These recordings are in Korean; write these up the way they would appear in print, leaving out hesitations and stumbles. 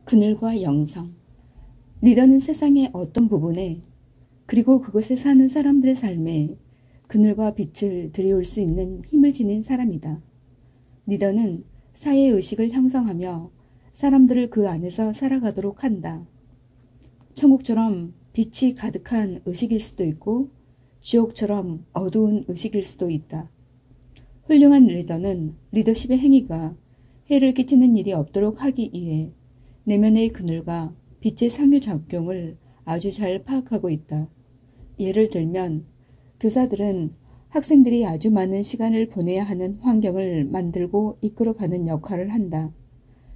그늘과 영성. 리더는 세상의 어떤 부분에 그리고 그곳에 사는 사람들의 삶에 그늘과 빛을 들이올 수 있는 힘을 지닌 사람이다. 리더는 사회의식을 형성하며 사람들을 그 안에서 살아가도록 한다. 천국처럼 빛이 가득한 의식일 수도 있고 지옥처럼 어두운 의식일 수도 있다. 훌륭한 리더는 리더십의 행위가 해를 끼치는 일이 없도록 하기 위해 내면의 그늘과 빛의 상호작용을 아주 잘 파악하고 있다. 예를 들면 교사들은 학생들이 아주 많은 시간을 보내야 하는 환경을 만들고 이끌어가는 역할을 한다.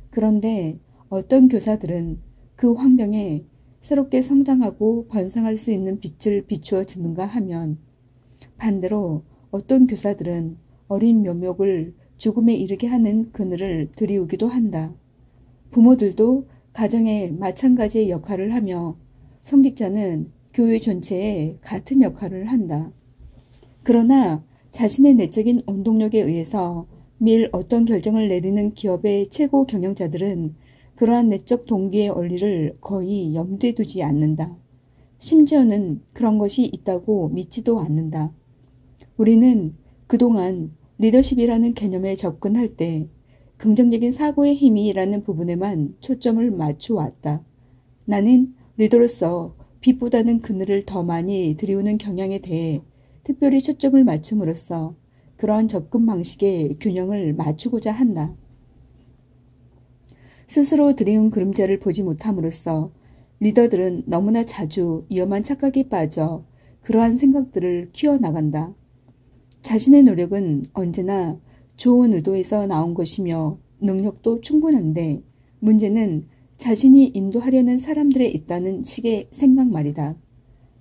그런데 어떤 교사들은 그 환경에 새롭게 성장하고 번성할 수 있는 빛을 비추어 주는가 하면 반대로 어떤 교사들은 어린 묘목을 죽음에 이르게 하는 그늘을 들이우기도 한다. 부모들도 가정에 마찬가지의 역할을 하며 성직자는 교회 전체에 같은 역할을 한다. 그러나 자신의 내적인 원동력에 의해서 매일 어떤 결정을 내리는 기업의 최고 경영자들은 그러한 내적 동기의 원리를 거의 염두에 두지 않는다. 심지어는 그런 것이 있다고 믿지도 않는다. 우리는 그동안 리더십이라는 개념에 접근할 때 긍정적인 사고의 힘이라는 부분에만 초점을 맞춰왔다. 나는 리더로서 빛보다는 그늘을 더 많이 들이우는 경향에 대해 특별히 초점을 맞춤으로써 그러한 접근 방식의 균형을 맞추고자 한다. 스스로 들이운 그림자를 보지 못함으로써 리더들은 너무나 자주 위험한 착각에 빠져 그러한 생각들을 키워나간다. 자신의 노력은 언제나 좋은 의도에서 나온 것이며 능력도 충분한데 문제는 자신이 인도하려는 사람들에 있다는 식의 생각 말이다.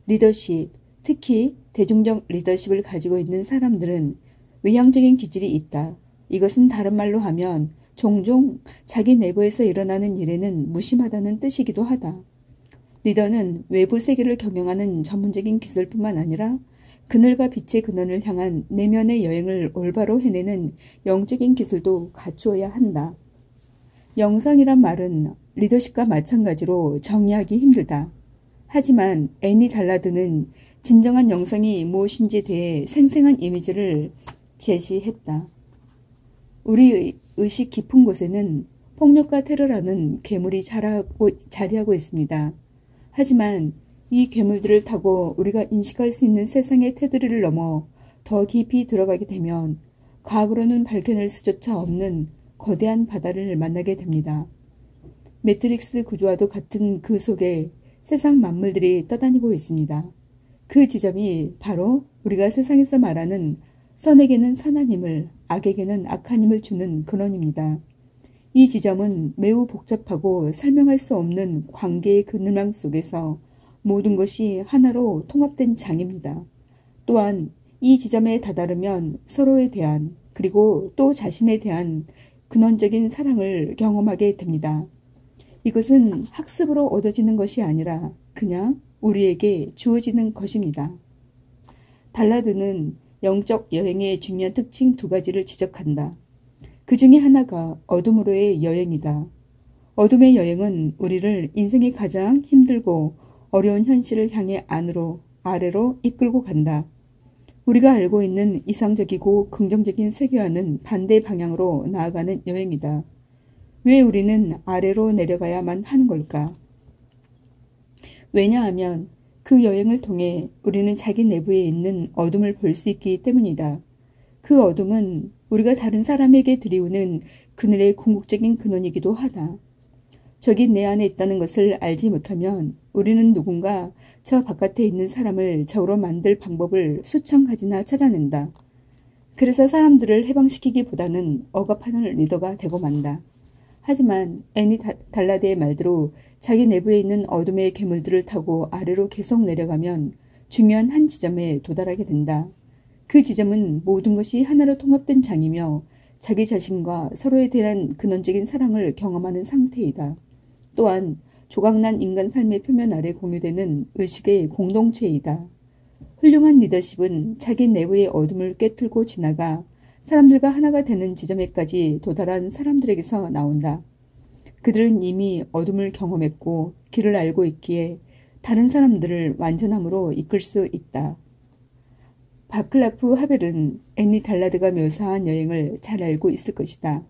리더십, 특히 대중적 리더십을 가지고 있는 사람들은 외향적인 기질이 있다. 이것은 다른 말로 하면 종종 자기 내부에서 일어나는 일에는 무심하다는 뜻이기도 하다. 리더는 외부 세계를 경영하는 전문적인 기술뿐만 아니라 그늘과 빛의 근원을 향한 내면의 여행을 올바로 해내는 영적인 기술도 갖추어야 한다. 영성이란 말은 리더십과 마찬가지로 정의하기 힘들다. 하지만 애니 달라드는 진정한 영성이 무엇인지에 대해 생생한 이미지를 제시했다. 우리 의식 깊은 곳에는 폭력과 테러라는 괴물이 자리하고 있습니다. 하지만 이 괴물들을 타고 우리가 인식할 수 있는 세상의 테두리를 넘어 더 깊이 들어가게 되면 과학으로는 밝혀낼 수조차 없는 거대한 바다를 만나게 됩니다. 매트릭스 구조와도 같은 그 속에 세상 만물들이 떠다니고 있습니다. 그 지점이 바로 우리가 세상에서 말하는 선에게는 선한 힘을, 악에게는 악한 힘을 주는 근원입니다. 이 지점은 매우 복잡하고 설명할 수 없는 관계의 그늘망 속에서 모든 것이 하나로 통합된 장입니다. 또한 이 지점에 다다르면 서로에 대한 그리고 또 자신에 대한 근원적인 사랑을 경험하게 됩니다. 이것은 학습으로 얻어지는 것이 아니라 그냥 우리에게 주어지는 것입니다. 달라드는 영적 여행의 중요한 특징 두 가지를 지적한다. 그 중에 하나가 어둠으로의 여행이다. 어둠의 여행은 우리를 인생의 가장 힘들고 어려운 현실을 향해 안으로, 아래로 이끌고 간다. 우리가 알고 있는 이상적이고 긍정적인 세계와는 반대 방향으로 나아가는 여행이다. 왜 우리는 아래로 내려가야만 하는 걸까? 왜냐하면 그 여행을 통해 우리는 자기 내부에 있는 어둠을 볼 수 있기 때문이다. 그 어둠은 우리가 다른 사람에게 들이우는 그늘의 궁극적인 근원이기도 하다. 저기 내 안에 있다는 것을 알지 못하면 우리는 누군가 저 바깥에 있는 사람을 적으로 만들 방법을 수천 가지나 찾아낸다. 그래서 사람들을 해방시키기보다는 억압하는 리더가 되고 만다. 하지만 애니 달라드의 말대로 자기 내부에 있는 어둠의 괴물들을 타고 아래로 계속 내려가면 중요한 한 지점에 도달하게 된다. 그 지점은 모든 것이 하나로 통합된 장이며 자기 자신과 서로에 대한 근원적인 사랑을 경험하는 상태이다. 또한 조각난 인간 삶의 표면 아래 공유되는 의식의 공동체이다. 훌륭한 리더십은 자기 내부의 어둠을 꿰뚫고 지나가 사람들과 하나가 되는 지점에까지 도달한 사람들에게서 나온다. 그들은 이미 어둠을 경험했고 길을 알고 있기에 다른 사람들을 완전함으로 이끌 수 있다. 바클라프 하벨은 애니 달라드가 묘사한 여행을 잘 알고 있을 것이다.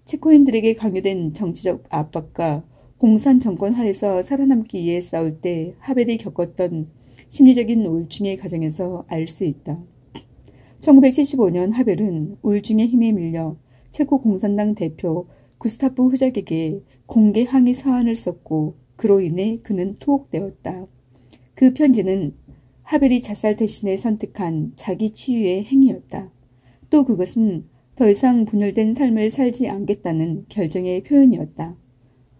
체코인들에게 강요된 정치적 압박과 공산 정권 하에서 살아남기 위해 싸울 때 하벨이 겪었던 심리적인 우울증의 과정에서 알 수 있다. 1975년 하벨은 우울증의 힘에 밀려 체코 공산당 대표 구스타프 후작에게 공개 항의 사안을 썼고 그로 인해 그는 투옥되었다. 그 편지는 하벨이 자살 대신에 선택한 자기 치유의 행위였다. 또 그것은 더 이상 분열된 삶을 살지 않겠다는 결정의 표현이었다.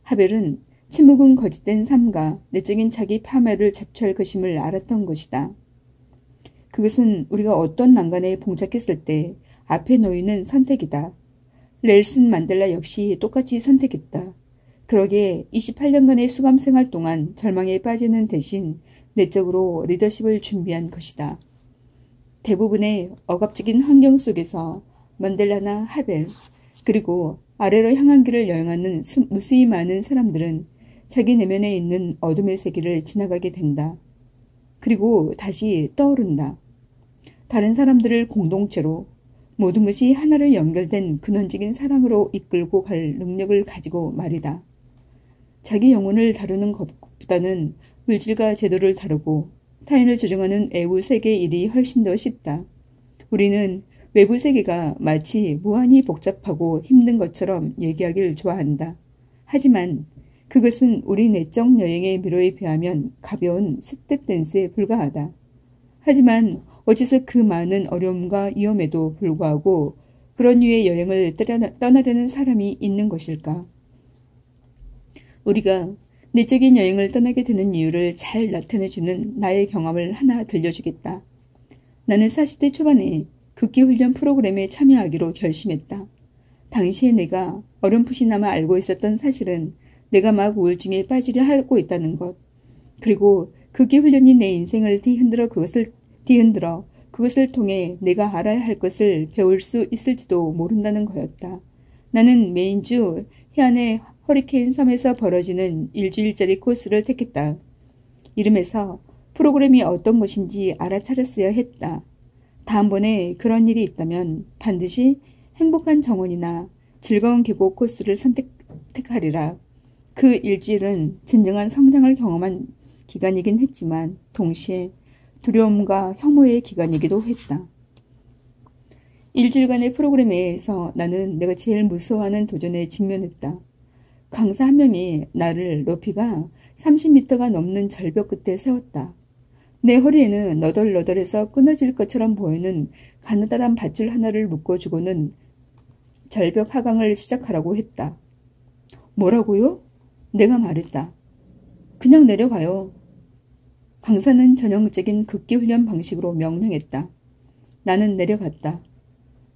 하벨은 침묵은 거짓된 삶과 내적인 자기 파멸을 자초할 것임을 알았던 것이다. 그것은 우리가 어떤 난관에 봉착했을 때 앞에 놓이는 선택이다. 넬슨 만델라 역시 똑같이 선택했다. 그러기에 28년간의 수감 생활 동안 절망에 빠지는 대신 내적으로 리더십을 준비한 것이다. 대부분의 억압적인 환경 속에서 만델라나 하벨 그리고 아래로 향한 길을 여행하는 무수히 많은 사람들은 자기 내면에 있는 어둠의 세계를 지나가게 된다. 그리고 다시 떠오른다. 다른 사람들을 공동체로 모든 것이 하나로 연결된 근원적인 사랑으로 이끌고 갈 능력을 가지고 말이다. 자기 영혼을 다루는 것보다는 물질과 제도를 다루고 타인을 조종하는 외부 세계의 일이 훨씬 더 쉽다. 우리는 외부 세계가 마치 무한히 복잡하고 힘든 것처럼 얘기하길 좋아한다. 하지만 그것은 우리 내적 여행의 미로에 비하면 가벼운 스텝 댄스에 불과하다. 하지만 어째서 그 많은 어려움과 위험에도 불구하고 그런 류의 여행을 떠나려는 사람이 있는 것일까? 우리가 내적인 여행을 떠나게 되는 이유를 잘 나타내주는 나의 경험을 하나 들려주겠다. 나는 40대 초반에 극기훈련 프로그램에 참여하기로 결심했다. 당시에 내가 어렴풋이나마 알고 있었던 사실은 내가 막 우울증에 빠지려 하고 있다는 것. 그리고 극기훈련이 내 인생을 뒤흔들어 그것을 통해 내가 알아야 할 것을 배울 수 있을지도 모른다는 거였다. 나는 메인주 해안의 허리케인 섬에서 벌어지는 일주일짜리 코스를 택했다. 이름에서 프로그램이 어떤 것인지 알아차렸어야 했다. 다음번에 그런 일이 있다면 반드시 행복한 정원이나 즐거운 계곡 코스를 택하리라. 그 일주일은 진정한 성장을 경험한 기간이긴 했지만 동시에 두려움과 혐오의 기간이기도 했다. 일주일간의 프로그램에서 나는 내가 제일 무서워하는 도전에 직면했다. 강사 한 명이 나를 높이가 30m가 넘는 절벽 끝에 세웠다. 내 허리에는 너덜너덜해서 끊어질 것처럼 보이는 가느다란 밧줄 하나를 묶어주고는 절벽 하강을 시작하라고 했다. 뭐라고요? 내가 말했다. 그냥 내려가요. 강사는 전형적인 극기훈련 방식으로 명령했다. 나는 내려갔다.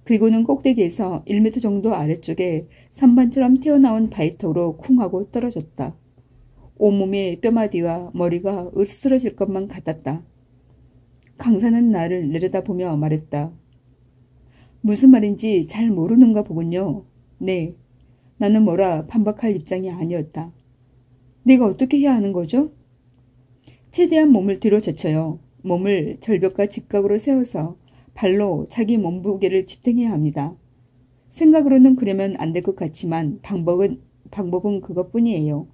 그리고는 꼭대기에서 1m 정도 아래쪽에 선반처럼 튀어나온 바위턱으로 쿵 하고 떨어졌다. 온몸의 뼈마디와 머리가 으스러질 것만 같았다. 강사는 나를 내려다보며 말했다. 무슨 말인지 잘 모르는가 보군요. 네, 나는 뭐라 반박할 입장이 아니었다. 내가 어떻게 해야 하는 거죠? 최대한 몸을 뒤로 젖혀요. 몸을 절벽과 직각으로 세워서 발로 자기 몸무게를 지탱해야 합니다. 생각으로는 그러면 안 될 것 같지만 방법은 그것뿐이에요.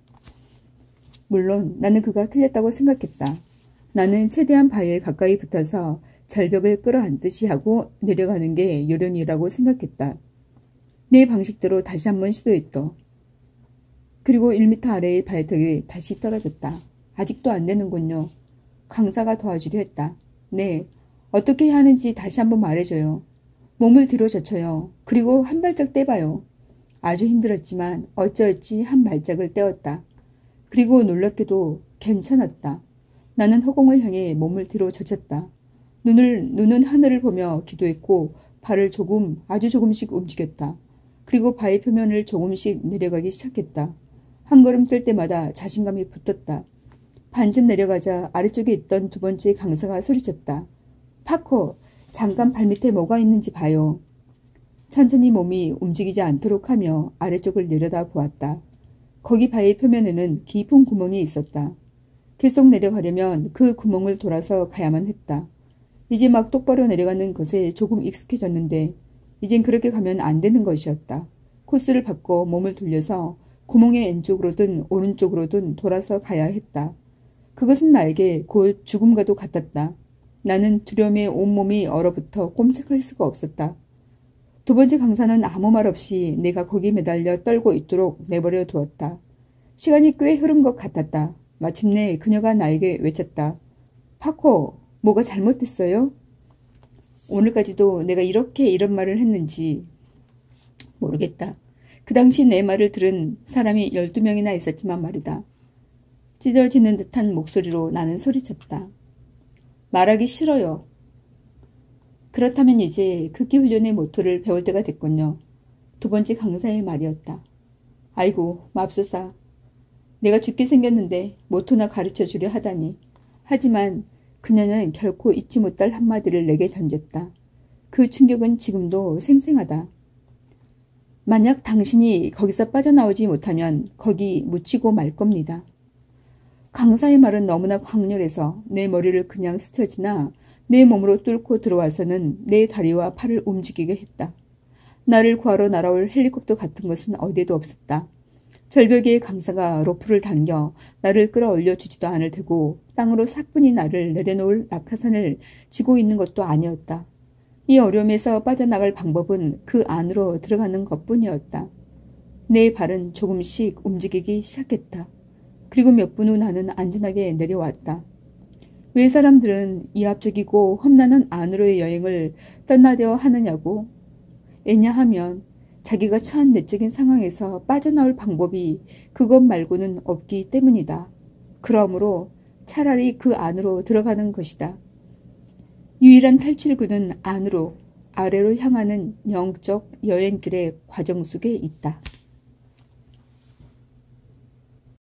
물론 나는 그가 틀렸다고 생각했다. 나는 최대한 바위에 가까이 붙어서 절벽을 끌어안듯이 하고 내려가는 게 요령이라고 생각했다. 내 방식대로 다시 한번 시도했다. 그리고 1m 아래의 바위턱이 다시 떨어졌다. 아직도 안 되는군요. 강사가 도와주려 했다. 네, 어떻게 해야 하는지 다시 한번 말해줘요. 몸을 뒤로 젖혀요. 그리고 한 발짝 떼봐요. 아주 힘들었지만 어찌어찌 한 발짝을 떼었다. 그리고 놀랍게도 괜찮았다. 나는 허공을 향해 몸을 뒤로 젖혔다. 눈은 하늘을 보며 기도했고 발을 아주 조금씩 움직였다. 그리고 바위 표면을 조금씩 내려가기 시작했다. 한 걸음 뜰 때마다 자신감이 붙었다. 반쯤 내려가자 아래쪽에 있던 두 번째 강사가 소리쳤다. 파코, 잠깐 발밑에 뭐가 있는지 봐요. 천천히 몸이 움직이지 않도록 하며 아래쪽을 내려다 보았다. 거기 바위 표면에는 깊은 구멍이 있었다. 계속 내려가려면 그 구멍을 돌아서 가야만 했다. 이제 막 똑바로 내려가는 것에 조금 익숙해졌는데 이젠 그렇게 가면 안 되는 것이었다. 코스를 바꿔 몸을 돌려서 구멍의 왼쪽으로든 오른쪽으로든 돌아서 가야 했다. 그것은 나에게 곧 죽음과도 같았다. 나는 두려움에 온몸이 얼어붙어 꼼짝할 수가 없었다. 두 번째 강사는 아무 말 없이 내가 거기 매달려 떨고 있도록 내버려 두었다. 시간이 꽤 흐른 것 같았다. 마침내 그녀가 나에게 외쳤다. 파코, 뭐가 잘못됐어요? 오늘까지도 내가 이렇게 이런 말을 했는지 모르겠다. 그 당시 내 말을 들은 사람이 12명이나 있었지만 말이다. 찢어지는 듯한 목소리로 나는 소리쳤다. 말하기 싫어요. 그렇다면 이제 극기훈련의 모토를 배울 때가 됐군요. 두 번째 강사의 말이었다. 아이고, 맙소사. 내가 죽게 생겼는데 모토나 가르쳐 주려 하다니. 하지만 그녀는 결코 잊지 못할 한마디를 내게 던졌다. 그 충격은 지금도 생생하다. 만약 당신이 거기서 빠져나오지 못하면 거기 묻히고 말 겁니다. 강사의 말은 너무나 강렬해서 내 머리를 그냥 스쳐 지나 내 몸으로 뚫고 들어와서는 내 다리와 팔을 움직이게 했다. 나를 구하러 날아올 헬리콥터 같은 것은 어디에도 없었다. 절벽에 강사가 로프를 당겨 나를 끌어올려 주지도 않을 테고 땅으로 사뿐히 나를 내려놓을 낙하산을 지고 있는 것도 아니었다. 이 어려움에서 빠져나갈 방법은 그 안으로 들어가는 것뿐이었다. 내 발은 조금씩 움직이기 시작했다. 그리고 몇 분 후 나는 안전하게 내려왔다. 왜 사람들은 이합적이고 험난한 안으로의 여행을 떠나려 하느냐고? 왜냐하면 자기가 처한 내적인 상황에서 빠져나올 방법이 그것 말고는 없기 때문이다. 그러므로 차라리 그 안으로 들어가는 것이다. 유일한 탈출구는 안으로, 아래로 향하는 영적 여행길의 과정 속에 있다.